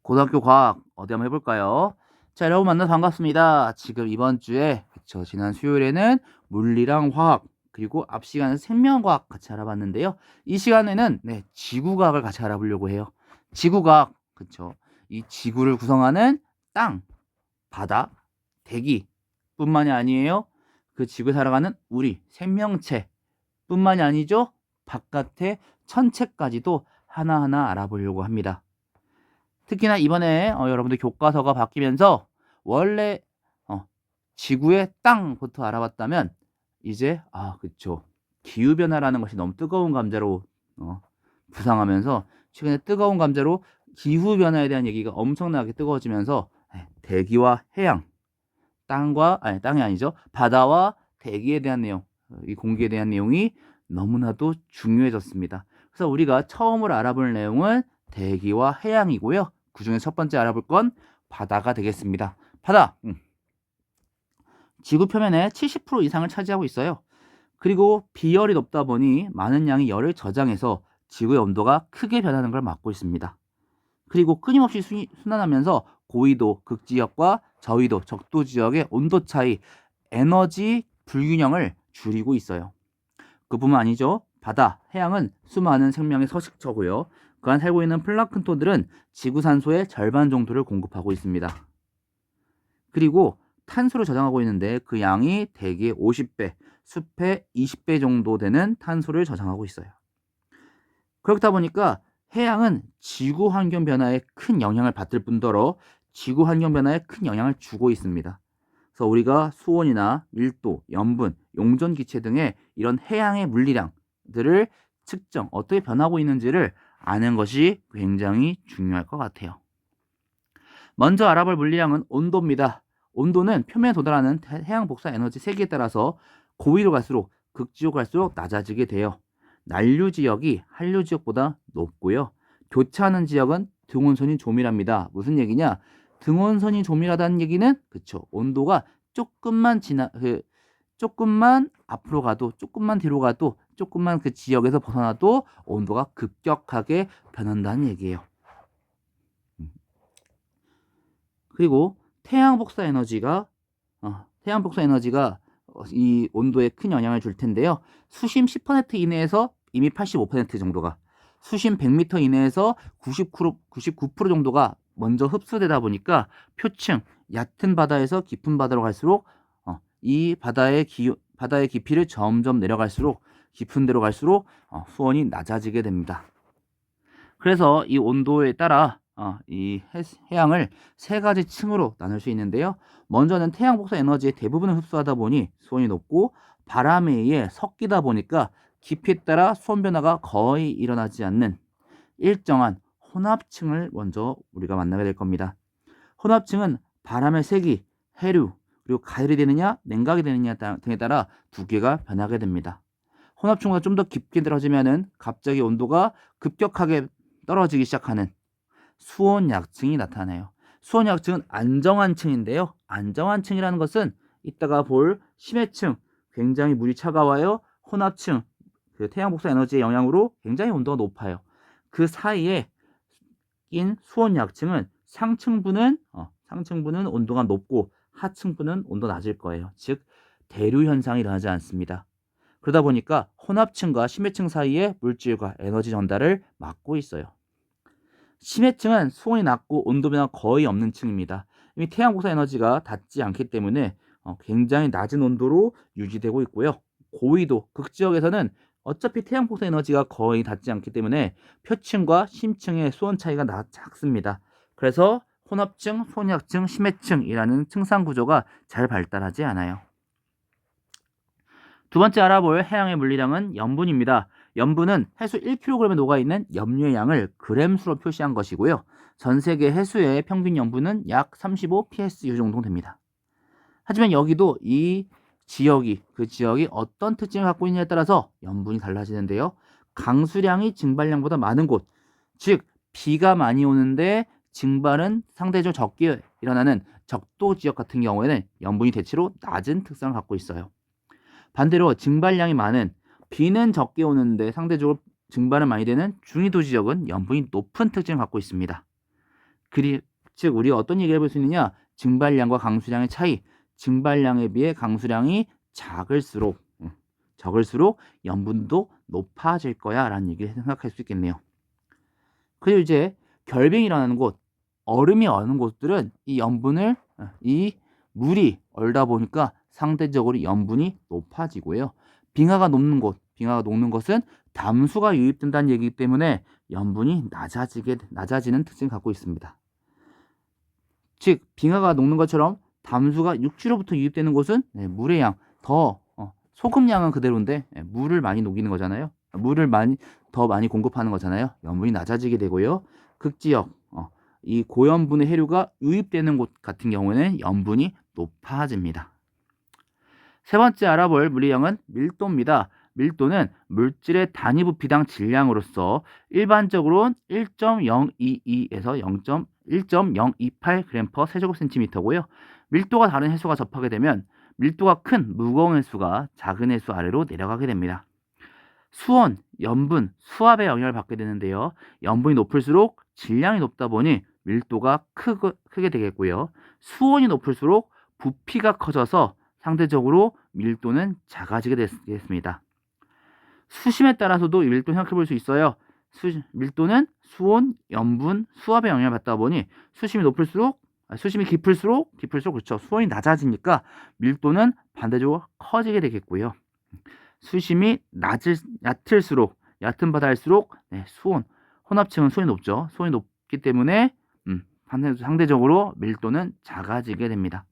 고등학교 과학 어디 한번 해볼까요? 자, 여러분 만나서 반갑습니다. 지금 이번 주에 그쵸, 지난 수요일에는 물리랑 화학 그리고 앞 시간은 생명과학 같이 알아봤는데요. 이 시간에는 지구과학을 같이 알아보려고 해요. 지구과학 그쵸? 이 지구를 구성하는 땅, 바다, 대기 뿐만이 아니에요. 그 지구에 살아가는 우리 생명체 뿐만이 아니죠. 바깥의 천체까지도 하나하나 알아보려고 합니다. 특히나 이번에 여러분들 교과서가 바뀌면서 원래 지구의 땅부터 알아봤다면 이제 그쵸, 기후변화라는 것이 너무 뜨거운 감자로 부상하면서 최근에 뜨거운 감자로 기후변화에 대한 얘기가 엄청나게 뜨거워지면서 대기와 해양, 땅이 아니죠, 바다와 대기에 대한 내용, 이 공기에 대한 내용이 너무나도 중요해졌습니다. 그래서 우리가 처음으로 알아볼 내용은 대기와 해양이고요. 그 중에 첫 번째 알아볼 건 바다가 되겠습니다. 바다, 지구 표면의 70% 이상을 차지하고 있어요. 그리고 비열이 높다 보니 많은 양의 열을 저장해서 지구의 온도가 크게 변하는 걸 막고 있습니다. 그리고 끊임없이 순환하면서 고위도 극지역과 저위도 적도 지역의 온도 차이, 에너지 불균형을 줄이고 있어요. 그뿐만 아니죠. 바다, 해양은 수많은 생명의 서식처고요. 그 안 살고 있는 플랑크톤들은 지구산소의 절반 정도를 공급하고 있습니다. 그리고 탄소를 저장하고 있는데 그 양이 대기의 50배, 숲의 20배 정도 되는 탄소를 저장하고 있어요. 그렇다 보니까 해양은 지구 환경 변화에 큰 영향을 받을 뿐더러 지구 환경 변화에 큰 영향을 주고 있습니다. 그래서 우리가 수온이나 밀도, 염분, 용존 기체 등의 이런 해양의 물리량들을 측정, 어떻게 변하고 있는지를 아는 것이 굉장히 중요할 것 같아요. 먼저 알아볼 물리량은 온도입니다. 온도는 표면에 도달하는 해양 복사 에너지 세기에 따라서 고위로 갈수록 극지로 갈수록 낮아지게 돼요. 난류 지역이 한류 지역보다 높고요. 교차하는 지역은 등온선이 조밀합니다. 무슨 얘기냐? 등온선이 조밀하다는 얘기는 그쵸, 온도가 조금만 앞으로 가도, 조금만 뒤로 가도, 조금만 그 지역에서 벗어나도 온도가 급격하게 변한다는 얘기예요. 그리고 태양 복사 에너지가 이 온도에 큰 영향을 줄 텐데요. 수심 10% 이내에서 이미 85% 정도가, 수심 100m 이내에서 99% 정도가 먼저 흡수되다 보니까 표층, 얕은 바다에서 깊은 바다로 갈수록 이 바다의 깊이를 점점 내려갈수록, 깊은 데로 갈수록 수온이 낮아지게 됩니다. 그래서 이 온도에 따라 이 해양을 세 가지 층으로 나눌 수 있는데요. 먼저는 태양 복사 에너지의 대부분을 흡수하다 보니 수온이 높고, 바람에 의해 섞이다 보니까 깊이에 따라 수온 변화가 거의 일어나지 않는 일정한 혼합층을 먼저 우리가 만나게 될 겁니다. 혼합층은 바람의 세기, 해류, 그리고 가열이 되느냐 냉각이 되느냐 등에 따라 두 개가 변하게 됩니다. 혼합층보다 좀 더 깊게 들어지면은 갑자기 온도가 급격하게 떨어지기 시작하는 수온약층이 나타나요. 수온약층은 안정한 층인데요. 안정한 층이라는 것은 이따가 볼 심해층, 굉장히 물이 차가워요. 혼합층, 그 태양 복사 에너지의 영향으로 굉장히 온도가 높아요. 그 사이에 낀 수온약층은 상층부는 온도가 높고 하층부는 온도 낮을 거예요. 즉 대류 현상이 일어나지 않습니다. 그러다 보니까 혼합층과 심해층 사이에 물질과 에너지 전달을 막고 있어요. 심해층은 수온이 낮고 온도 변화 거의 없는 층입니다. 이미 태양 복사 에너지가 닿지 않기 때문에 굉장히 낮은 온도로 유지되고 있고요. 고위도 극지역에서는 어차피 태양 복사 에너지가 거의 닿지 않기 때문에 표층과 심층의 수온 차이가 작습니다. 그래서 혼합층, 수온약층, 심해층이라는 층상 구조가 잘 발달하지 않아요. 두 번째 알아볼 해양의 물리량은 염분입니다. 염분은 해수 1kg에 녹아있는 염료의 양을 그램수로 표시한 것이고요. 전 세계 해수의 평균 염분은 약 35 psu 정도 됩니다. 하지만 여기도 그 지역이 어떤 특징을 갖고 있느냐에 따라서 염분이 달라지는데요. 강수량이 증발량보다 많은 곳, 즉 비가 많이 오는데 증발은 상대적으로 적게 일어나는 적도 지역 같은 경우에는 염분이 대체로 낮은 특성을 갖고 있어요. 반대로 증발량이 많은, 비는 적게 오는데 상대적으로 증발은 많이 되는 중위도 지역은 염분이 높은 특징을 갖고 있습니다. 즉 우리가 어떤 얘기를 해볼 수 있느냐? 증발량과 강수량의 차이. 증발량에 비해 강수량이 적을수록 염분도 높아질 거야 라는 얘기를 생각할 수 있겠네요. 그리고 이제 결빙이 일어나는 곳, 얼음이 얼는 곳들은 이 물이 얼다 보니까 상대적으로 염분이 높아지고요. 빙하가 녹는 것은 담수가 유입된다는 얘기이기 때문에 염분이 낮아지는 특징을 갖고 있습니다. 즉 빙하가 녹는 것처럼 담수가 육지로부터 유입되는 곳은 물의 양, 소금 양은 그대로인데 물을 많이 녹이는 거잖아요. 더 많이 공급하는 거잖아요. 염분이 낮아지게 되고요. 극지역, 이 고염분의 해류가 유입되는 곳 같은 경우에는 염분이 높아집니다. 세 번째 알아볼 물리량은 밀도입니다. 밀도는 물질의 단위 부피당 질량으로서 일반적으로는 1.022에서 1.028g/세 제곱센티미터고요. 밀도가 다른 해수가 접하게 되면 밀도가 큰 무거운 해수가 작은 해수 아래로 내려가게 됩니다. 수온, 염분, 수압의 영향을 받게 되는데요. 염분이 높을수록 질량이 높다 보니 밀도가 크게 되겠고요. 수온이 높을수록 부피가 커져서 상대적으로 밀도는 작아지게 되겠습니다. 수심에 따라서도 밀도 생각해 볼 수 있어요. 밀도는 수온, 염분, 수압의 영향을 받다 보니 수심이 깊을수록 그렇죠. 수온이 낮아지니까 밀도는 반대적으로 커지게 되겠고요. 수심이 얕은 바다일수록 수온, 혼합층은 수온이 높죠. 수온이 높기 때문에 상대적으로 밀도는 작아지게 됩니다.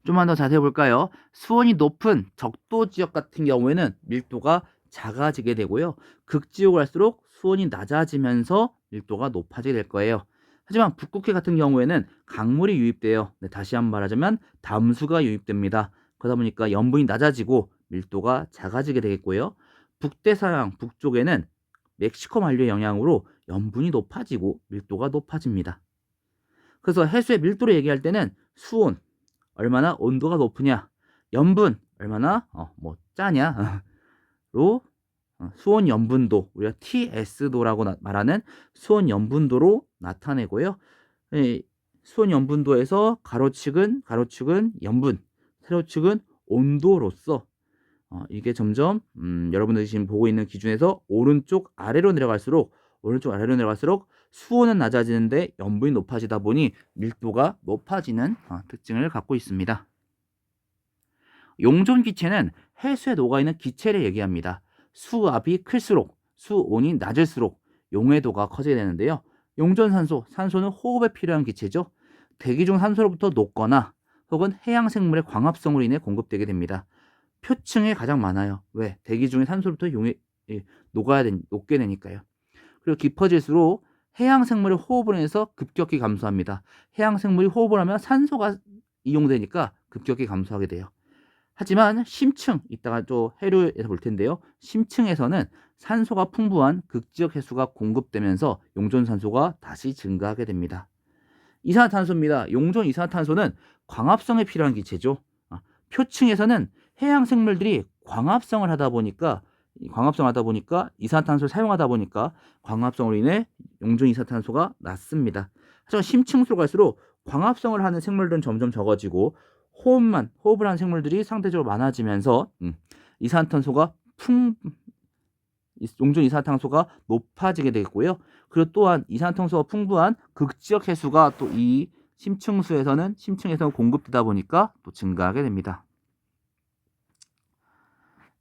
좀만 더 자세히 볼까요? 수온이 높은 적도 지역 같은 경우에는 밀도가 작아지게 되고요. 극지역을 할수록 수온이 낮아지면서 밀도가 높아지게 될 거예요. 하지만 북극해 같은 경우에는 강물이 유입돼요. 다시 한번 말하자면 담수가 유입됩니다. 그러다 보니까 염분이 낮아지고 밀도가 작아지게 되겠고요. 북대서양 북쪽에는 멕시코 만류의 영향으로 염분이 높아지고 밀도가 높아집니다. 그래서 해수의 밀도를 얘기할 때는 수온, 얼마나 온도가 높으냐, 염분, 얼마나 짜냐로 수온 염분도, 우리가 TS도라고 말하는 수온 염분도로 나타내고요. 수온 염분도에서 가로축은 염분, 세로축은 온도로서 이게 점점 여러분들이 지금 보고 있는 기준에서 오른쪽 아래로 내려갈수록 수온은 낮아지는데 염분이 높아지다 보니 밀도가 높아지는 특징을 갖고 있습니다. 용존 기체는 해수에 녹아있는 기체를 얘기합니다. 수압이 클수록, 수온이 낮을수록 용해도가 커지게 되는데요. 용존산소, 산소는 호흡에 필요한 기체죠. 대기 중 산소로부터 녹거나 혹은 해양 생물의 광합성으로 인해 공급되게 됩니다. 표층에 가장 많아요. 왜? 대기 중에 산소로부터 녹게 되니까요. 그리고 깊어질수록 해양 생물의 호흡으로 인해서 급격히 감소합니다. 해양 생물이 호흡을 하면 산소가 이용되니까 급격히 감소하게 돼요. 하지만 심층, 이따가 또 해류에서 볼 텐데요. 심층에서는 산소가 풍부한 극지역 해수가 공급되면서 용존산소가 다시 증가하게 됩니다. 이산화탄소입니다. 용존 이산화탄소는 광합성에 필요한 기체죠. 표층에서는 해양 생물들이 광합성을 하다 보니까 이산화탄소를 사용하다 보니까 광합성으로 인해 용존 이산화탄소가 낮습니다. 하지만 심층수로 갈수록 광합성을 하는 생물들은 점점 적어지고 호흡을 하는 생물들이 상대적으로 많아지면서 용존 이산화탄소가 높아지게 되겠고요. 그리고 또한 이산화탄소가 풍부한 극지역 해수가 또 이 심층에서는 공급되다 보니까 또 증가하게 됩니다.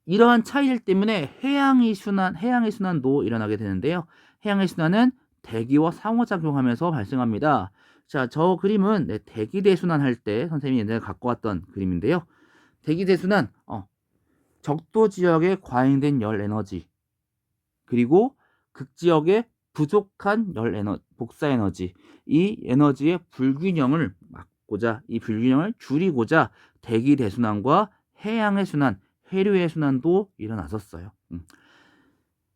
이러한 차이들 때문에 해양의 순환도 일어나게 되는데요. 해양의 순환은 대기와 상호작용하면서 발생합니다. 자, 저 그림은 대기대순환 할 때 선생님이 옛날에 갖고 왔던 그림인데요. 대기대순환, 적도 지역에 과잉된 열 에너지, 그리고 극지역에 부족한 복사 에너지, 이 에너지의 불균형을 줄이고자 대기대순환과 해양의 순환, 해류의 순환도 일어났었어요.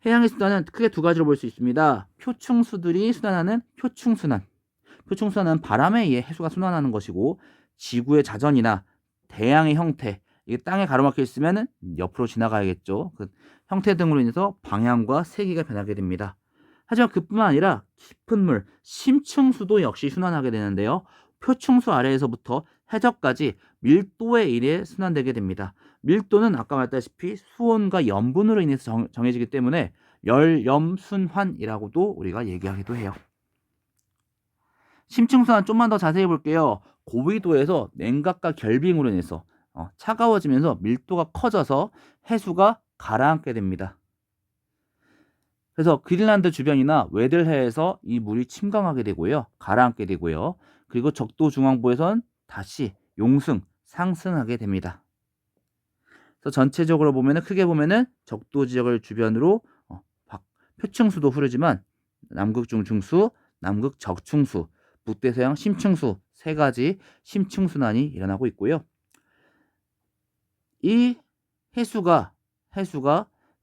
해양의 순환은 크게 두 가지로 볼 수 있습니다. 표층수들이 순환하는 표층순환. 표층순환은 바람에 의해 해수가 순환하는 것이고, 지구의 자전이나 대양의 형태, 이게 땅에 가로막혀 있으면 옆으로 지나가야겠죠. 그 형태 등으로 인해서 방향과 세기가 변하게 됩니다. 하지만 그뿐만 아니라 깊은 물, 심층수도 역시 순환하게 되는데요. 표층수 아래에서부터 해저까지 밀도에 의해 순환되게 됩니다. 밀도는 아까 말했다시피 수온과 염분으로 인해서 정해지기 때문에 열염순환이라고도 우리가 얘기하기도 해요. 심층순환 좀만 더 자세히 볼게요. 고위도에서 냉각과 결빙으로 인해서 차가워지면서 밀도가 커져서 해수가 가라앉게 됩니다. 그래서 그린란드 주변이나 웨들해에서 이 물이 침강하게 되고요. 가라앉게 되고요. 그리고 적도 중앙부에선 다시 용승, 상승하게 됩니다. 그래서 전체적으로 보면은 크게 보면은 적도 지역을 주변으로 표층수도 흐르지만 남극 중충수, 남극 적충수, 북대서양 심층수 세 가지 심층순환이 일어나고 있고요. 이 해수가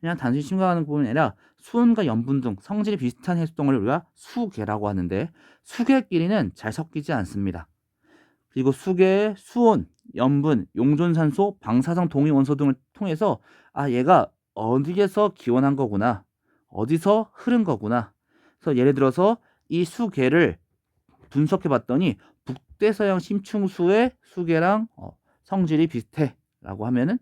그냥 단순히 침강하는 부분이 아니라 수온과 염분 등 성질이 비슷한 해수동을 우리가 수계라고 하는데 수계끼리는 잘 섞이지 않습니다. 그리고 수계의 수온, 염분, 용존산소, 방사성 동위원소 등을 통해서 얘가 어디에서 기원한 거구나, 어디서 흐른 거구나. 그래서 예를 들어서 이 수계를 분석해 봤더니 북대서양 심층수의 수계랑 성질이 비슷해 라고 하면은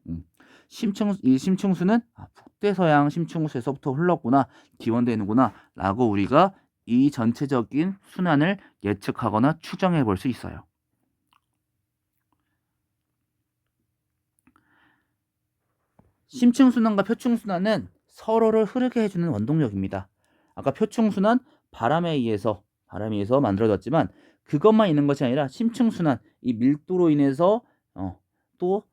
이 심층수는 북대서양 심층수에서부터 흘렀구나, 기원되는구나 라고 우리가 이 전체적인 순환을 예측하거나 추정해 볼 수 있어요. 심층순환과 표층순환은 서로를 흐르게 해주는 원동력입니다. 아까 표층순환 바람에 의해서 만들어졌지만 그것만 있는 것이 아니라 심층순환, 이 밀도로 인해서 또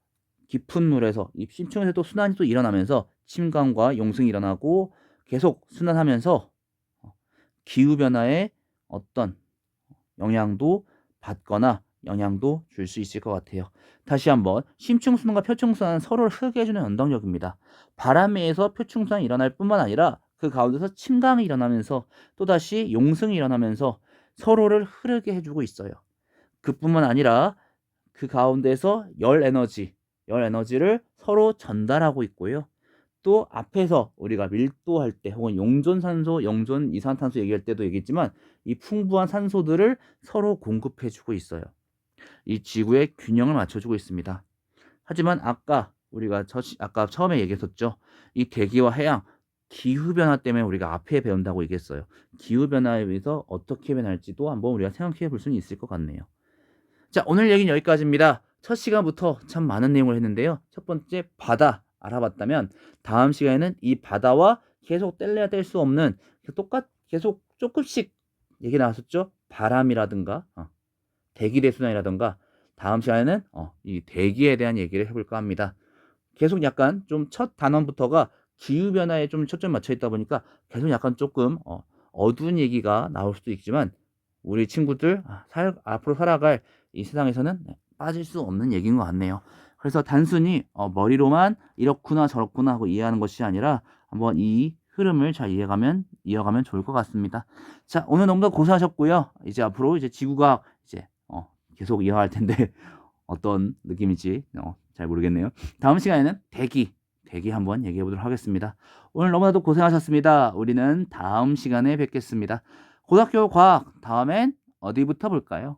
깊은 물에서 이 심층에서 또 순환이 또 일어나면서 침강과 용승이 일어나고 계속 순환하면서 기후변화에 어떤 영향도 받거나 영향도 줄 수 있을 것 같아요. 다시 한번 심층순환과 표층순환은 서로를 흐르게 해주는 원동력입니다. 바람에 의해서 표층순환이 일어날 뿐만 아니라 그 가운데서 침강이 일어나면서 또다시 용승이 일어나면서 서로를 흐르게 해주고 있어요. 그뿐만 아니라 그 가운데서 열 에너지를 서로 전달하고 있고요. 또 앞에서 우리가 밀도할 때 혹은 용존산소, 용존 이산화탄소 얘기할 때도 얘기했지만 이 풍부한 산소들을 서로 공급해주고 있어요. 이 지구의 균형을 맞춰주고 있습니다. 하지만 우리가 아까 처음에 얘기했었죠. 이 대기와 해양, 기후변화 때문에 우리가 앞에 배운다고 얘기했어요. 기후변화에 의해서 어떻게 변할지도 한번 우리가 생각해 볼 수는 있을 것 같네요. 자, 오늘 얘기는 여기까지입니다. 첫 시간부터 참 많은 내용을 했는데요. 첫 번째 바다 알아봤다면 다음 시간에는 이 바다와 계속 뗄래야 뗄 수 없는 계속 조금씩 얘기 나왔었죠. 바람이라든가 대기대 순환이라든가 다음 시간에는 이 대기에 대한 얘기를 해볼까 합니다. 계속 약간 좀 첫 단원부터가 기후변화에 좀 초점 맞춰 있다 보니까 계속 약간 조금 어두운 얘기가 나올 수도 있지만 우리 친구들 앞으로 살아갈 이 세상에서는 빠질 수 없는 얘기인 것 같네요. 그래서 단순히 머리로만 이렇구나 저렇구나 하고 이해하는 것이 아니라 한번 이 흐름을 잘 이어가면 좋을 것 같습니다. 자, 오늘 너무나 고생하셨고요. 이제 앞으로 이제 지구과학 계속 이어갈 텐데 어떤 느낌인지 잘 모르겠네요. 다음 시간에는 대기 한번 얘기해 보도록 하겠습니다. 오늘 너무나도 고생하셨습니다. 우리는 다음 시간에 뵙겠습니다. 고등학교 과학 다음엔 어디부터 볼까요?